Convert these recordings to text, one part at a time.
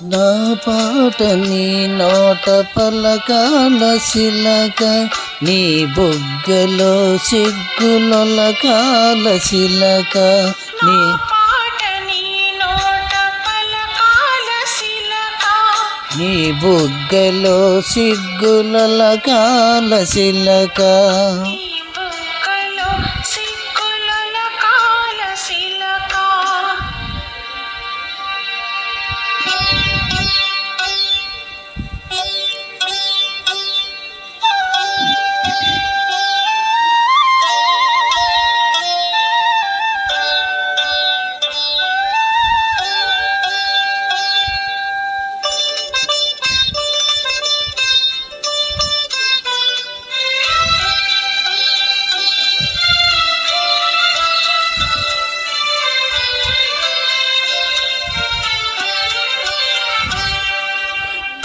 నా పాట నీ నోట పలకాల శిలక, నీ బుగ్గలో సిగ్గులొలకాల శిలక, నీ నీ బుగ్గలో సిగ్గులొలకాల శిలక.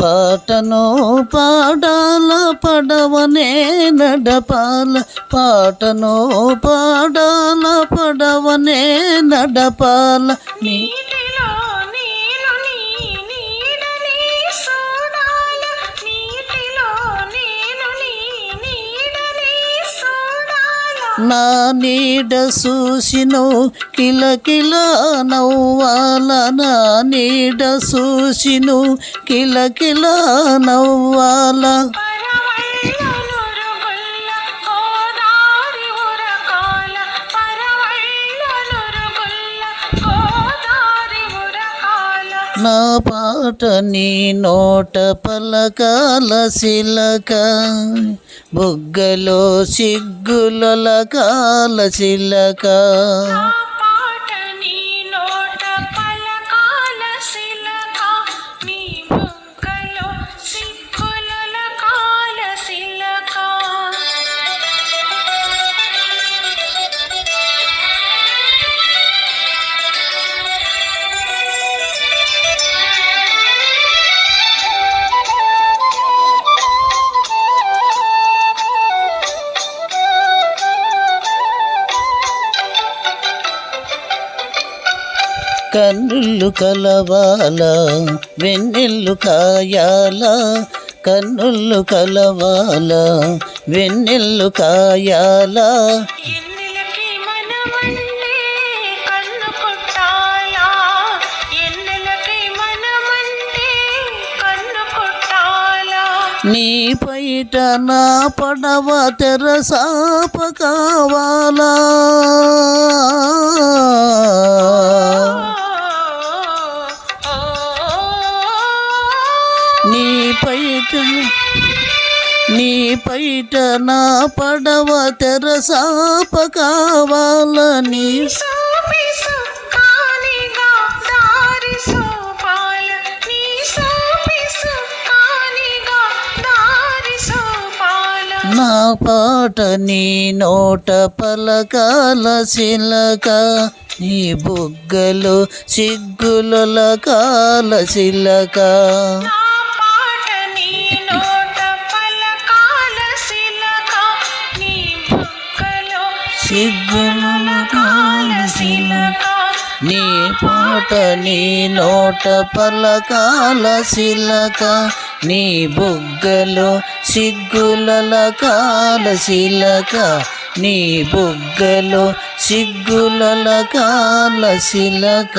పాటను పాడాల పడవనే నడపాల, పాటను పాడాల పడవనే నడపాల, నా నీడ చూసిను కిలకిల నవ్వాల, నా నీడ చూసిను కిలకిల నవ్వాల. నా పాట నీ నోట పలకాల శిలక, బుగ్గలో సిగ్గులొలకాల శిలక. కన్నులు కలవాల వెన్నెల్లు కాయాల, కన్నులు కలవాల వెన్నెల్లు కాయాల. నీ పైట నా పడవ తెరసాప కావాలా, నీ పైట నా పడవ తెరసాప కావాలని. నా పాట నీ నోట పలకాల శిలక, నీ బుగ్గలో సిగ్గులొలకాల శిలక. సిగ్గులొలకాల శిలక, నీ పాట నీ నోట పలకాల శిలక, నీ బుగ్గలో సిగ్గులొలకాల శిలక, నీ బుగ్గలో సిగ్గులొలకాల శిలక.